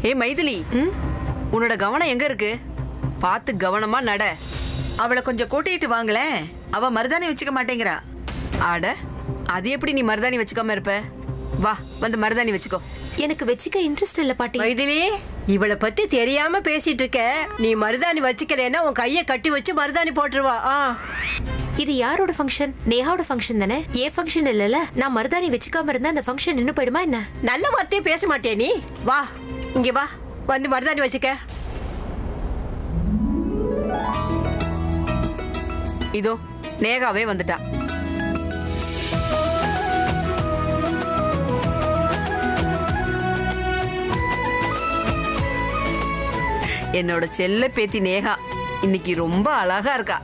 ஏ மைதிலி, உன்னோட கவனம் எங்க இருக்கு? பார்த்து கவனமா நட. அவளை கொஞ்சம் கூட்டிட்டு வாங்களேன். அவ மருதாணி வச்சுக்க மாட்டேங்கிறா. ஆட, அது எப்படி நீ மருதாணி வச்சுக்காம இருப்ப? வா, வந்து மருதாணி வச்சுக்கோ. எனக்கு வச்சுக்க இன்ட்ரெஸ்ட் இல்ல பாட்டி. மைதிலி, இவளை பத்தி தெரியாம பேசிட்டு இருக்க. நீ மருதாணி வச்சுக்கலன்னா உன் கைய கட்டி வச்சு மருதாணி போட்டுருவா. இது யாரோட ஃபங்க்ஷன்? நேஹாவோட ஃபங்க்ஷன் தானே, ஏன் ஃபங்க்ஷன் இல்லல. நான் மருதாணி வச்சுக்காம இருந்தா அந்த ஃபங்க்ஷன் நின்னு போயிடுமா என்ன? நல்ல வார்த்தையே பேச மாட்டே நீ. வா, இங்க வா, வந்து மருதாணி வச்சுக்க. இதோ நேகாவே வந்துட்டா. என்னோட செல்ல பேத்தி நேகா இன்னைக்கு ரொம்ப அழகா இருக்கா.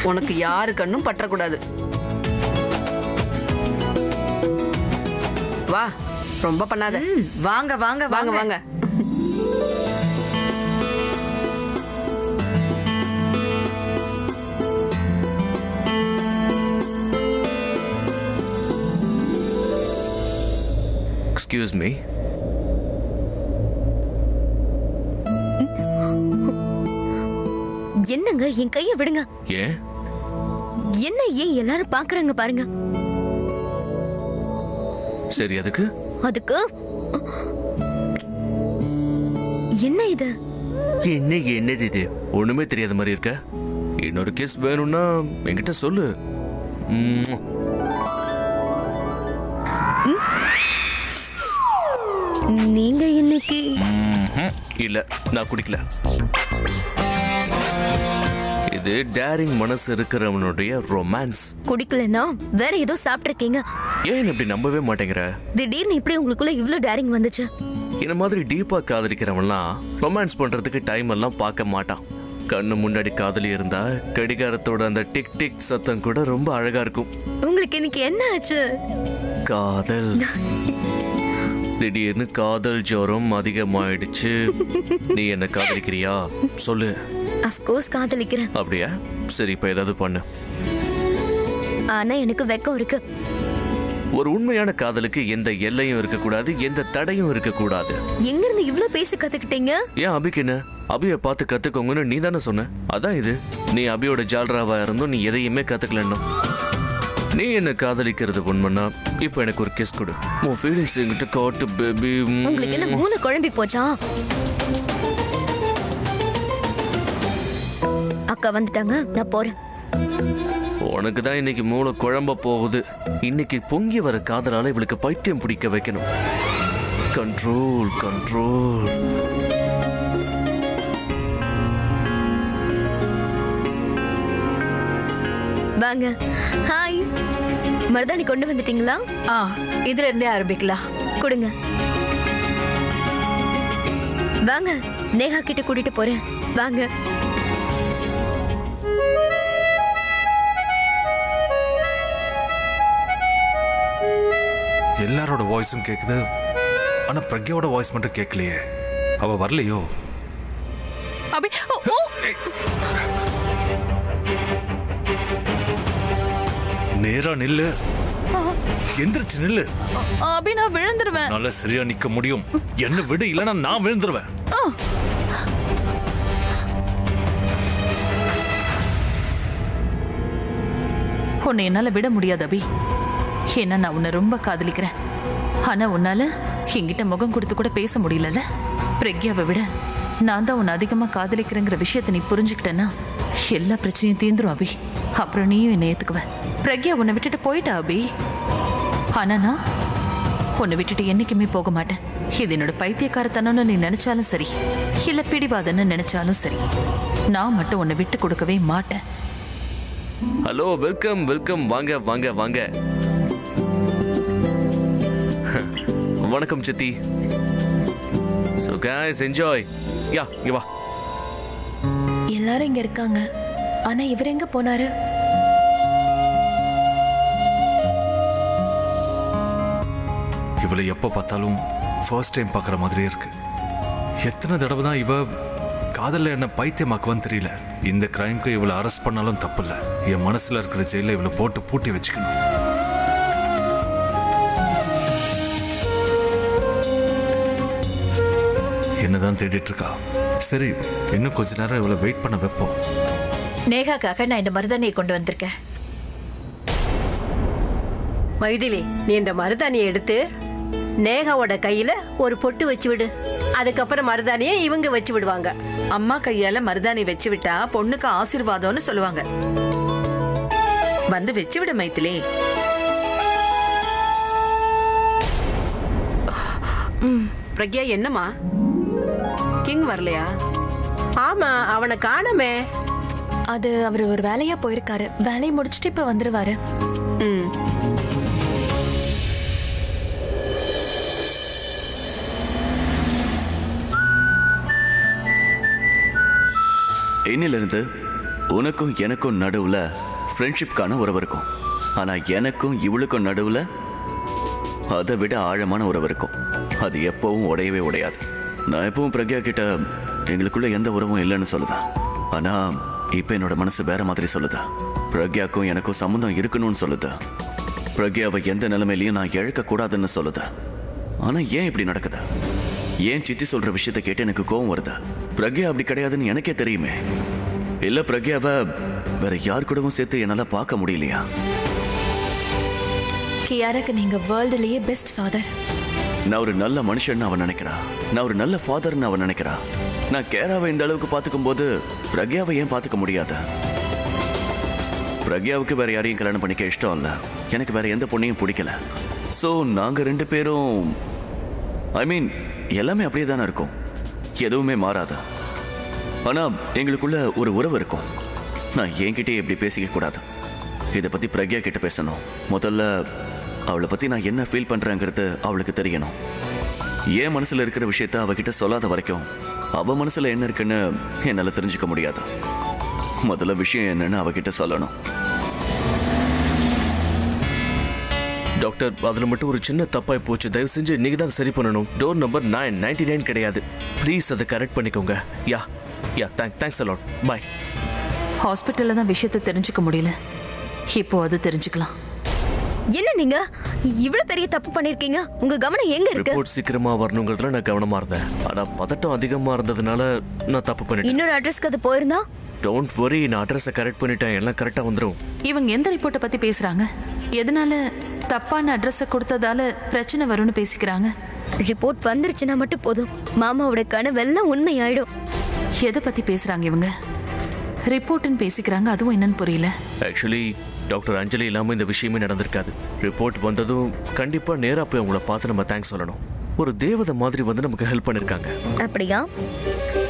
உனக்கு யாரு கண்ணும் பற்றக்கூடாது. வா, ரொம்ப பண்ணாத. வாங்க வாங்க வாங்க வாங்க. Excuse me. என்னங்க, என் கைய விடுங்க. ஏன் என்ன ஏன் எல்லாரும் பாக்குறாங்க பாருங்க. சரி, அதுக்கு என்ன இது? என்னது இது? ஒண்ணுமே தெரியாத மாதிரி இருக்க. இன்னொரு கிஸ் வேணும்னா என்கிட்ட சொல்லு. நீங்க இன்னைக்கு இல்ல, நான் குடிக்கல. இது டேரிங் மனசு இருக்கிறவனுடைய ரொமான்ஸ். குடிக்கலனா வேற ஏதோ சாப்பிட்டிருக்கீங்க. ஏன் இப்படி நம்பவே மாட்டேங்கிற? திடீர்னு இப்படி உங்களுக்குள்ள இவ்ளோ டேரிங் வந்துச்சு? இந்த மாதிரி டீப்பா காதலிக்கிறவன்லாம் ரொமான்ஸ் பண்றதுக்கு டைம் எல்லாம் பார்க்க மாட்டான். கண்ணு முன்னாடி காதலி இருந்தா கடிகாரத்தோட அந்த டிக் டிக் சத்தம் கூட ரொம்ப அழகா இருக்கும். உங்களுக்கு இன்னைக்கு என்ன ஆச்சு? காதல். திடீர்னு காதல் ஜோரம் அதிகமாயிடுச்சு. நீ என்ன காதலிக்கிறியா? சொல்லு. ஆஃப் கோர்ஸ் காதலிக்கிறேன். அப்படியா? சரி, இப்ப ஏதாவது பண்ணு. ஆனா எனக்கு வெக்கம் இருக்கு. ஒரு உண்மையான காதலுக்கு எந்த எல்லையும் இருக்க கூடாது, எந்த தடையும் இருக்க கூடாது. எங்க இருந்து இவ்ளோ பேச கத்துக்கிட்டீங்க? ஏன் அபிக்கு என்ன? அபியை பார்த்து கத்துக்கோங்கன்னு நீ தானே சொன்ன. அதான் இது. நீ அபியோட ஜால்ராவா இருந்தும் நீ எதையுமே கத்துக்கலன்னு. நீ என்ன காதலிக்கிறது உண்மைன்னா இப்ப எனக்கு ஒரு கிஸ் கொடு. உன் ஃபீலிங்ஸ் என்கிட்ட காட்டு பேபி. உங்களுக்கு என்ன மூளை குழம்பி போச்சா? அக்கா வந்துட்டாங்க, நான் போறேன். உனக்கு தான் இன்னைக்கு மூளை குழம்ப போகுது. இன்னைக்கு பொங்கி வர காதலால இவளுக்கு பைத்தியம் பிடிக்க வைக்கணும். Control control. வாங்க. ஹாய், மருதாணி கொண்டு வந்துட்டீங்களா? இதுல இருந்தே ஆரம்பிக்கலாம். கொடுங்க. வாங்க, நேஹா கிட்ட கூட்டிட்டு போறேன். வாங்க. எல்லாரோட வாய்ஸும் கேக்குது, ஆனா பிரக்யாவோட வாய்ஸ் மட்டும் கேட்கலையே. அவ வரலையோ? அபி, நேரா நில்லு, எந்திரிச்சு நில்லு. அபி, நான் விழுந்துருவேன். நல்ல சரியா நிக்க முடியும். என்ன விடு, இல்லைன்னா நான் விழுந்துருவேன். உன்னை என்னால விட முடியாது அபி. ஏன்னா நான் உன்னை ரொம்ப காதலிக்கிறேன். ஆனா உன்னால என்கிட்ட முகம் கொடுத்து கூட பேச முடியல. பிரக்யாவை விட நான் தான் உன்னை அதிகமா காதலிக்கிறேங்கிற விஷயத்தை நீ புரிஞ்சுக்கிட்டேன்னா எல்லா பிரச்சனையும் தீந்துரும் அபி. அப்புறம் நீயும் என்னை ஏத்துக்குவ. பிரக்யா உன்னை விட்டுட்டு போயிட்டா அபி. ஆனா நான் உன்னை விட்டுட்டு என்னைக்குமே போக மாட்டேன். இது என்னோட பைத்தியக்காரத்தனம்னு நீ நினைச்சாலும் சரி, இல்ல பிடிவாதன்னு நினைச்சாலும் சரி, நான் மட்டும் உன்னை விட்டு கொடுக்கவே மாட்டேன். Hello, welcome welcome. வாங்க வாங்க வாங்க. வணக்கம் சித்தி. So guys, enjoy. யா, இங்க வா. எல்லாரும் இங்க இருக்காங்க, ஆனா இவர் எங்க போனாரு? இவளை எப்ப பார்த்தாலும் ஃபர்ஸ்ட் டைம் பார்க்குற மாதிரியே இருக்கு. எத்தனை தடவை தான் இவ காதல்ல என்ன பைத்தியமாக்குவான்னு தெரியல. இந்த கிரைம்க்கு இவளை அரெஸ்ட் பண்ணாலும் தப்பு இல்லை. என் மனசுல இருக்கிற ஜெயில இவளை போட்டு பூட்டி வச்சுக்கணும். என்னதான் தேடிட்டு இருக்கா. சரி, இன்னும் கொஞ்ச நேரம் இவளை வெயிட் பண்ண வைப்போம். நேகாக்காக நான் இந்த மருதாணியை கொண்டு வந்திருக்கேன். மைதிலி, நீ இந்த மருதாணியை எடுத்து நேகாவோட கையில ஒரு பொட்டு வச்சு விடு. அதுக்கப்புறம் மருதாணியை இவங்க வச்சு விடுவாங்க. அம்மா கையால மருதாணி வச்சு விட்டா பொண்ணுக்கு ஆசீர்வாதம்னு சொல்லுவாங்க. வந்து வச்சு விடு மைதிலி. பிரக்யா, என்னம்மா கிங் வரலையா? ஆமா, அவனை காணோமே. அது அவர் ஒரு வேலையா போயிருக்காரு. வேலையை முடிச்சுட்டு இப்ப வந்துருவாரு. ம். இன்னிலிருந்து உனக்கும் எனக்கும் நடுவில் ஃப்ரெண்ட்ஷிப்கான உறவு இருக்கும். ஆனால் எனக்கும் இவளுக்கும் நடுவில் அதை விட ஆழமான உறவு இருக்கும். அது எப்பவும் உடையவே உடையாது. நான் எப்பவும் பிரக்யா கிட்ட எங்களுக்குள்ள எந்த உறவும் இல்லைன்னு சொல்லுவேன். ஆனால் இப்போ என்னோட மனசு வேற மாதிரி சொல்லுது. பிரக்யாக்கும் எனக்கும் சம்மந்தம் இருக்கணும்னு சொல்லுது. பிரக்யாவை எந்த நிலைமையிலையும் நான் இழக்கக்கூடாதுன்னு சொல்லுது. ஆனால் ஏன் இப்படி நடக்குது? ஏன் சித்தி சொல்ற விஷயத்தை கேட்டு எனக்கு கோவம் வருது? பிரக்யா அப்படி கிடையாதுன்னு எனக்கே தெரியுமே. இல்ல பிரக்யாவை வேற யார் கூடவும் சேர்த்து என்னால பார்க்க முடியலையா? கியாராக்கு நீங்க வேர்ல்டுலயே பெஸ்ட் ஃபாதர். நான் ஒரு நல்ல மனுஷன் அவன் நினைக்கிறா. நான் ஒரு நல்ல ஃபாதர்னு அவன் நினைக்கிறா. நான் கேராவை இந்த அளவுக்கு பார்த்துக்கும் போது பிரக்யாவை ஏன் பார்த்துக்க முடியாத? பிரக்யாவுக்கு வேற யாரையும் கல்யாணம் பண்ணிக்க இஷ்டம் இல்லை. எனக்கு வேற எந்த பொண்ணையும் பிடிக்கல. ஸோ நாங்க ரெண்டு பேரும் எல்லாமே அப்படியே தானே இருக்கும். எதுவுமே மாறாத. ஆனா எங்களுக்குள்ள ஒரு உறவு இருக்கும். நான் என்கிட்டே எப்படி பேசிக்க கூடாது. இதை பத்தி பிரக்யா கிட்ட பேசணும். முதல்ல அவளை பத்தி நான் என்ன ஃபீல் பண்றேங்கிறது அவளுக்கு தெரியணும். என் மனசுல இருக்கிற விஷயத்த அவகிட்ட சொல்லாத வரைக்கும் அவ மனசுல என்ன இருக்குன்னு என்னால தெரிஞ்சுக்க முடியாது. முதல்ல விஷயம் என்னன்னு அவகிட்ட சொல்லணும். டாக்டர், அதுல மட்டும் ஒரு சின்ன தப்பாய் போச்சு. தயவு செஞ்சு நீங்க தான் சரி பண்ணணும். டோர் நம்பர் 999 கிடையாது. ப்ளீஸ் அதை கரெக்ட் பண்ணிக்கோங்க. Yeah thanks a lot. By. ஹாஸ்பிட்டல்ல தான் விஷயத்தை தெரிஞ்சுக்க முடியல. இப்போ அது தெரிஞ்சுக்கலாம். என்ன நீங்க இவ்வளவு பெரிய தப்பு பண்ணிருக்கீங்க? உங்க கவனம் எங்க இருக்கு? ரிப்போர்ட் சீக்கிரமா வரணுங்கிறதுல நான் கவனமா இருந்தேன். ஆனா பதட்டம் அதிகமா இருந்ததுனால நான் தப்பு பண்ணிட்டேன். இன்னொரு அட்ரஸ்க்கு அது போயிருந்தா? டோன்ட் வரி, நான் அட்ரஸை கரெக்ட் பண்ணிட்டேன். எல்லாம் கரெக்டா வந்துடும். இவங்க எந்த ரிப்போர்ட்டை பத்தி பேசுறாங்க? எதனால தப்பான அட்ரஸை கொடுத்ததால பிரச்சனை வரும்னு பேசிக்கிறாங்க? ரிப்போர்ட் வந்துருச்சுன்னா மட்டும் போதும், மாமாவோட கனவெல்லாம் உண்மையாயிடும். எதை பத்தி பேசுறாங்க இவங்க? ரிப்போர்ட்னு பேசிக்கிறாங்க, அதுவும் என்னன்னு புரியல. ஆக்சுவலி டாக்டர் அஞ்சலி இல்லாம இந்த விஷயமே நடந்திருக்காது. ரிப்போர்ட் வந்ததும் கண்டிப்பா நேரா போய் அவங்கள பார்த்து நம்ம தேங்க்ஸ் சொல்லணும். ஒரு தேவதை மாதிரி வந்து நமக்கு ஹெல்ப் பண்ணிருக்காங்க. அப்படியா?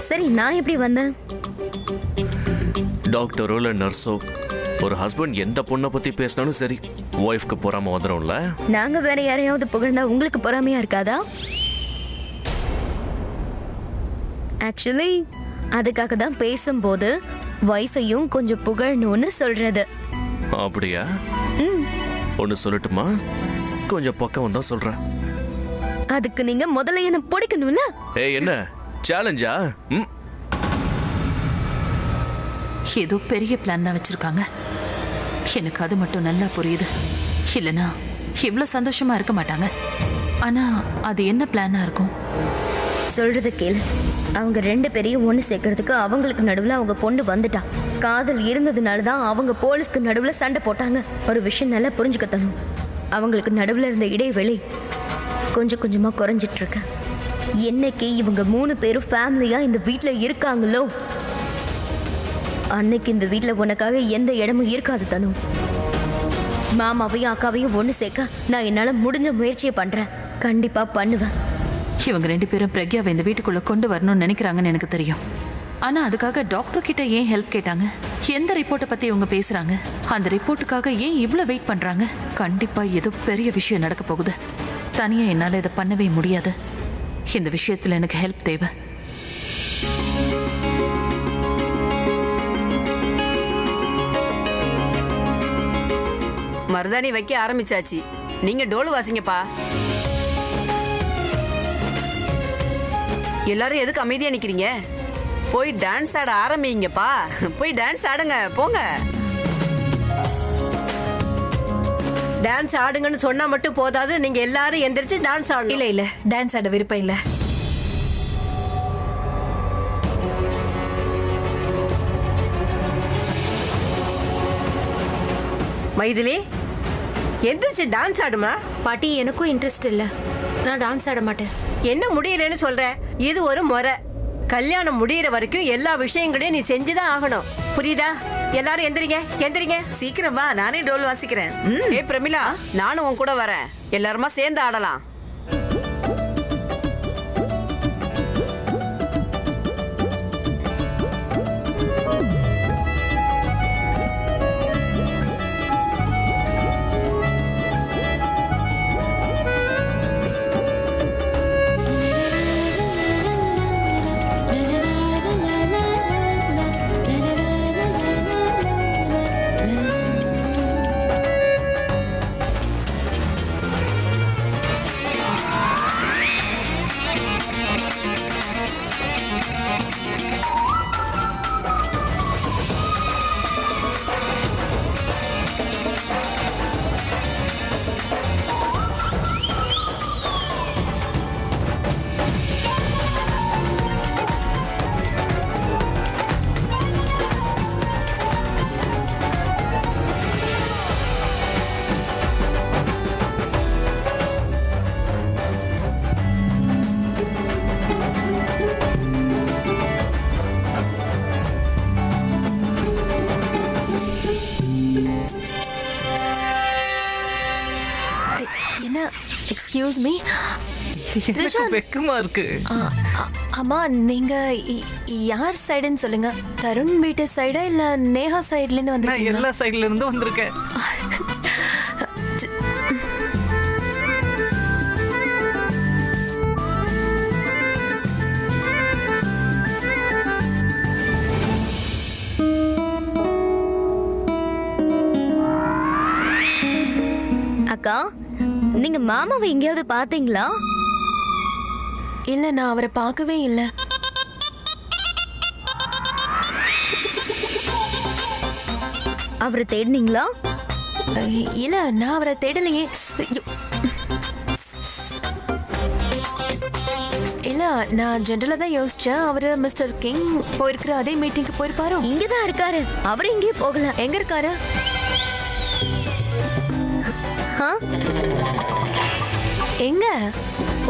சரி, நான் எப்படி வந்தேன்? டாக்டரோ இல்ல நர்ஸோ, ஒரு ஹஸ்பண்ட் எந்த பொண்ணை பத்தி பேசினாலும் சரி, ஒய்ஃப்க்கு பொறாம வந்துடும்ல. நாங்க வேற யாரையாவது புகழ்ந்தா உங்களுக்கு பொறாமையா இருக்காதா? ஆக்சுவலி அதுக்காக தான் பேசும்போது வைஃபையும் கொஞ்சம் புகழணும்னு சொல்றது. அப்படியா? ஒன்னு சொல்லட்டுமா? கொஞ்சம் பக்கம் தான் சொல்றேன். அதுக்கு நீங்க முதல்ல என்ன பிடிக்கணும்ல. ஏய், என்ன சேலஞ்சா? ஏதோ பெரிய பிளான் தான் வச்சிருக்காங்க. எனக்கு அது மட்டும் நல்லா புரியுது. இல்லைனா இவ்வளவு சந்தோஷமா இருக்க மாட்டாங்க. ஆனா அது என்ன பிளானா இருக்கும்? சொல்றது கேளு. அவங்க ரெண்டு பேரையும் ஒன்று சேர்க்கறதுக்கு அவங்களுக்கு நடுவில் அவங்க பொண்ணு வந்துட்டா. காதல் இருந்ததுனால தான் அவங்க போலீஸ்க்கு நடுவில் சண்டை போட்டாங்க. ஒரு விஷயம் நல்லா புரிஞ்சுக்கத்தணும். அவங்களுக்கு நடுவில் இருந்த இடைவெளி கொஞ்சம் கொஞ்சமாக குறைஞ்சிட்டு இருக்கு. என்னைக்கு இவங்க 3 பேரும் ஃபேமிலியாக இந்த வீட்டில் இருக்காங்களோ அன்னைக்கு இந்த வீட்டில் உனக்காக எந்த இடமும் இருக்காது தனு. மாமாவையும் அக்காவையும் ஒன்று சேர்க்க நான் என்னால் முடிஞ்ச முயற்சியை பண்ணுறேன். கண்டிப்பாக பண்ணுவேன். இவங்க 2 பேரும் பிரக்யாவை இந்த வீட்டுக்குள்ள கொண்டு வரணும்னு நினைக்கிறாங்கன்னு எனக்கு தெரியும். ஆனா அதுக்காக டாக்டர் கிட்ட ஏன் ஹெல்ப் கேட்டாங்க? எந்த ரிப்போர்ட்டை பத்தி இவங்க பேசுறாங்க? அந்த ரிப்போர்ட்டுக்காக ஏன் இவ்வளவு வெயிட் பண்றாங்க? கண்டிப்பா ஏதோ பெரிய விஷயம் நடக்க போகுது. தனியா என்னால இதை பண்ணவே முடியாது. இந்த விஷயத்துல எனக்கு ஹெல்ப் தேவை. மருதாணி வைக்க ஆரம்பிச்சாச்சு. நீங்க டோலு வாசிங்கப்பா. எல்லாரும் எதுக்கு அமைதியா நிக்கிறீங்க? போய் டான்ஸ் ஆட ஆரம்பிங்கப்பா. போய் டான்ஸ் ஆடுங்க, போங்க. டான்ஸ் ஆடுங்கன்னு சொன்னா மட்டும் போதாது, நீங்க எல்லாரும் எந்திரிச்சு டான்ஸ் ஆடணும். இல்ல டான்ஸ் ஆட விருப்பம் இல்ல. மைதிலி எந்திரிச்சு டான்ஸ் ஆடுமா. பாட்டி எனக்கும் இன்ட்ரெஸ்ட் இல்ல, நான் டான்ஸ் ஆட மாட்டேன். என்ன முடியலன்னு சொல்ற? இது ஒரு முறை. கல்யாணம் முடியிற வரைக்கும் எல்லா விஷயங்களையும் நீ செஞ்சுதான் ஆகணும், புரியுதா? எல்லாரும் எந்திரிங்க எந்திரிங்க. சீக்கிரம் வா, நானே டோல் வாசிக்கிறேன். ஏ பிரமிளா, நானும் உன் கூட வரேன், எல்லாருமா சேர்ந்து ஆடலாம். Excuse me. வெக்கமா இருக்கு. அம்மா, நீங்க யார் சைடுன்னு சொல்லுங்க. தருண் வீட்டு சைடா இல்ல நேஹா சைடுல இருந்து வந்திருக்கீங்களா? எல்லா சைடுல இருந்து வந்திருக்கேன். அக்கா, நீங்க மாமாவை எங்கேயாவது பாத்தீங்களா? இல்ல, நான் அவரை பார்க்கவே இல்ல. அவரை தேடினீங்களா? இல்ல, நான் அவரை தேடலையே. இல்ல, நான் ஜென்ரலா தான் யோசிச்சேன். அவரு மிஸ்டர் கிங் போயிருக்கிற அதே மீட்டிங்க்கு போயிருப்பாரோ. இங்கதான் இருக்காரு. அவர் எங்கேயும் போகல. எங்க இருக்காரு? எங்க?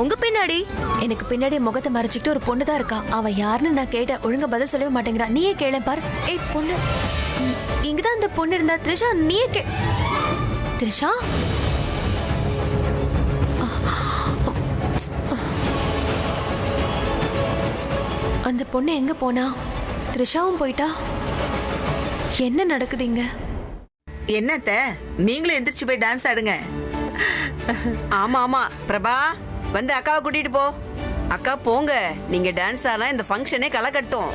உங்க பின்னாடி. எனக்கு பின்னாடி முகத்தை மறைச்சிக்கிட்டு ஒரு பொண்ணு தான் இருக்கா. அவ யாருன்னு நான் கேட்டேன், ஒழுங்கா பதில் சொல்லவே மாட்டேங்கிறா. நீயே கேள பாரு. ஏய் பொண்ணு, இங்கதான் அந்த பொண்ணு இருந்தா. த்ரிஷா, நீயே த்ரிஷா, அந்த பொண்ணு எங்க போனா? த்ரிஷாவும் போயிட்டா. என்ன நடக்குது இங்க? என்னத்த, நீங்களும் எந்திரிச்சு போய் டான்ஸ் ஆடுங்க. ஆமா ஆமா பிரபா, வந்து அக்காவை கூட்டிட்டு போ. அக்கா போங்க, நீங்க டான்ஸ் ஆனா இந்த ஃபங்க்ஷனே களை கட்டும்.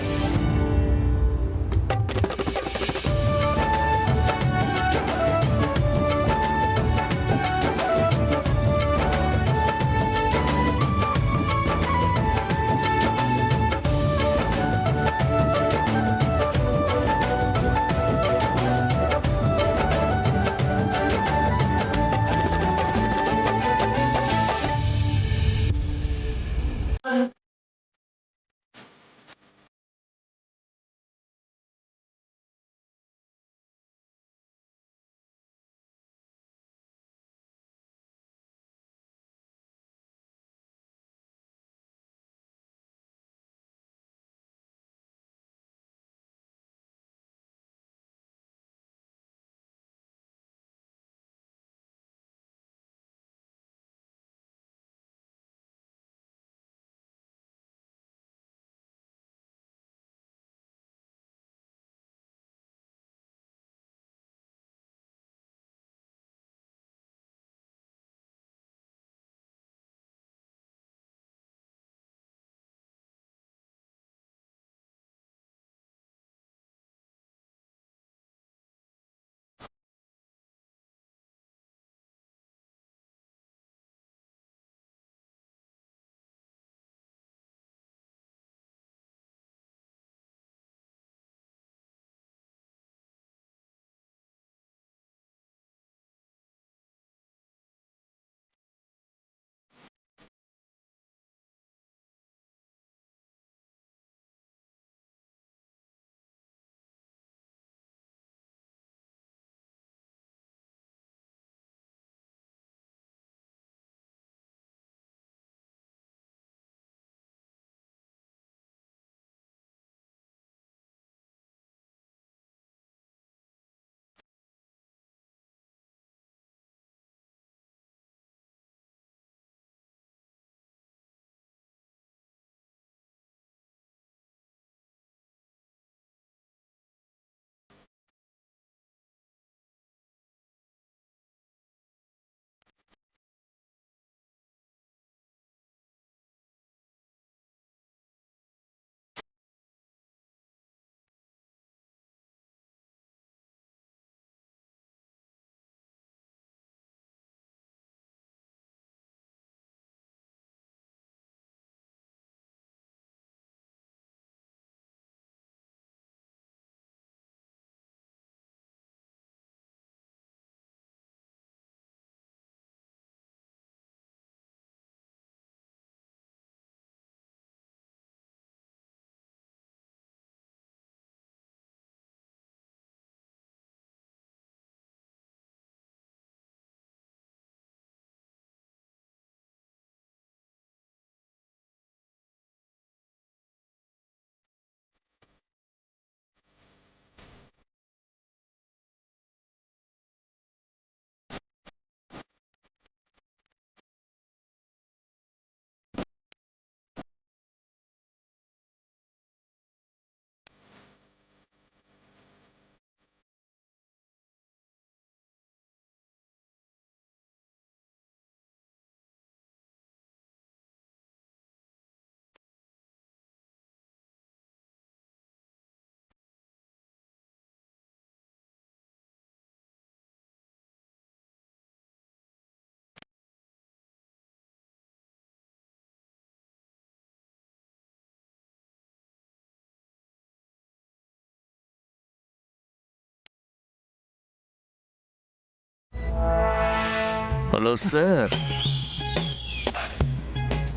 ஹலோ சார்,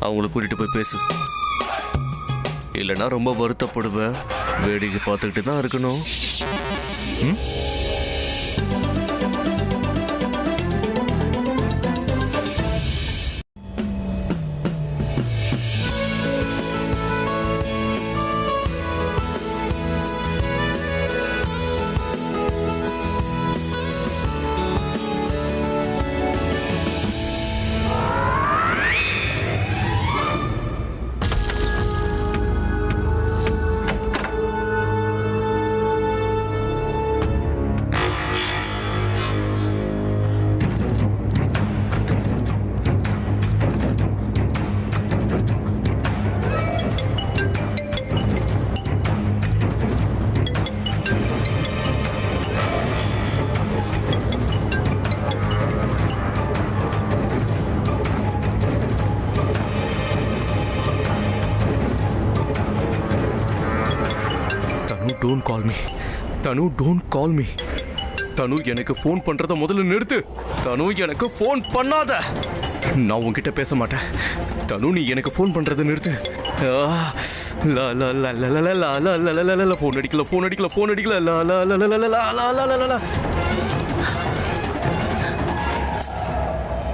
அவங்கள கூட்டிட்டு போய் பேசு. இல்லைன்னா ரொம்ப வருத்தப்படுவேன். வேடிக்கை பார்த்துக்கிட்டு தான் இருக்கணும். Don't call me Thanu, don't call me தனு. எனக்கு ஃபோன் பண்றத முதல்ல நிறுத்து தனு. எனக்கு ஃபோன் பண்ணாத. நான் உன்கிட்ட பேச மாட்டேன் தனு. நீ எனக்கு ஃபோன் பண்றத நிறுத்து. ஃபோன் அடிக்கல, ஃபோன் அடிக்கல, ஃபோன் அடிக்கல.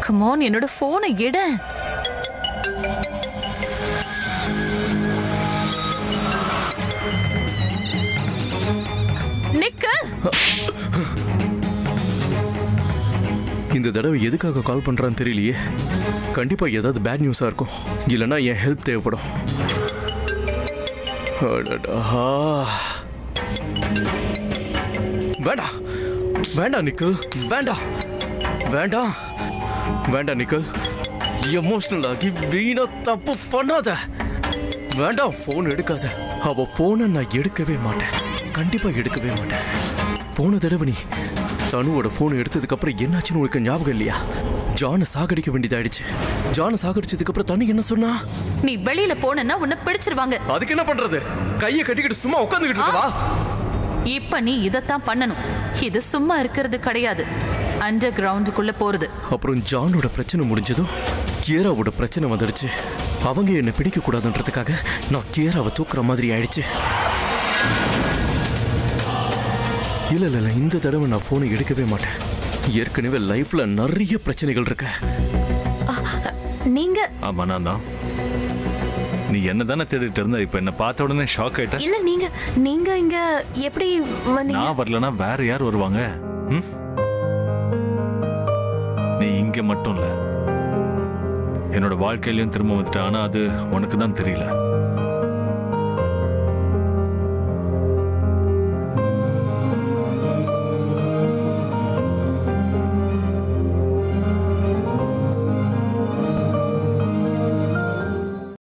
கம் ஆன், என்னோட போனை எடு. இந்த தடவை எதுக்காக கால் பண்றான்னு தெரியலையே. கண்டிப்பா ஏதாவது பேட் நியூஸா இருக்கும். இல்லைன்னா என் ஹெல்ப் தேவைப்படும். வேண்டாம் வேண்டாம் நிக்கல், வேண்டாம் வேண்டாம் வேண்டாம் நிக்கல். எமோஷனல் ஆகி வீணா தப்பு பண்ணாத. வேண்டாம், போன் எடுக்காத. அவ போனை நான் எடுக்கவே மாட்டேன். கண்டிப்பா எடுக்கவே மாட்டேன். போன தடவை நீ தனுவோட போன் எடுத்ததுக்கு அப்புறம் என்னாச்சுன்னு உனக்கு ஞாபகம் இல்லையா? ஜானை சாகடிக்க வேண்டியதாயிடுச்சு. ஜானை சாகடிச்சதுக்கு அப்புறம் தனு என்ன சொன்னா? நீ வெளியில போனா உன்னை பிடிச்சிருவாங்க. அதுக்கு என்ன பண்றது? கையை கட்டிக்கிட்டு சும்மா உட்காந்துக்கிட்டு இருக்கவா? இப்ப நீ இதத்தான் பண்ணணும். இது சும்மா இருக்கிறது கிடையாது, அண்டர் கிரவுண்டுக்குள்ள போறது. அப்புறம் ஜானோட பிரச்சனை முடிஞ்சதும் கியராவோட பிரச்சனை வந்துடுச்சு. அவங்க என்ன பிடிக்க கூடாதுன்றதுக்காக நான் கியராவை தூக்குற மாதிரி ஆயிடுச்சு. இல்ல இல்ல இல்ல, இந்த தடவை நான் போனை எடுக்கவே மாட்டேன். ஏற்கனவே லைஃப்ல நிறைய பிரச்சனைகள் இருக்கு. நீங்க ஆமா, நான் தான். நீ என்ன தானே தேடிட்டு இருந்த. இப்ப என்ன பார்த்த உடனே ஷாக் ஆயிட்ட. இல்ல, நீங்க இங்க எப்படி வந்தீங்க? நான் வரலனா வேற யார் வருவாங்க? நீ இங்க மட்டும் இல்ல, என்னோட வாழ்க்கையிலயும் திரும்ப வந்துட்ட. ஆனா அது உனக்கு தான் தெரியல.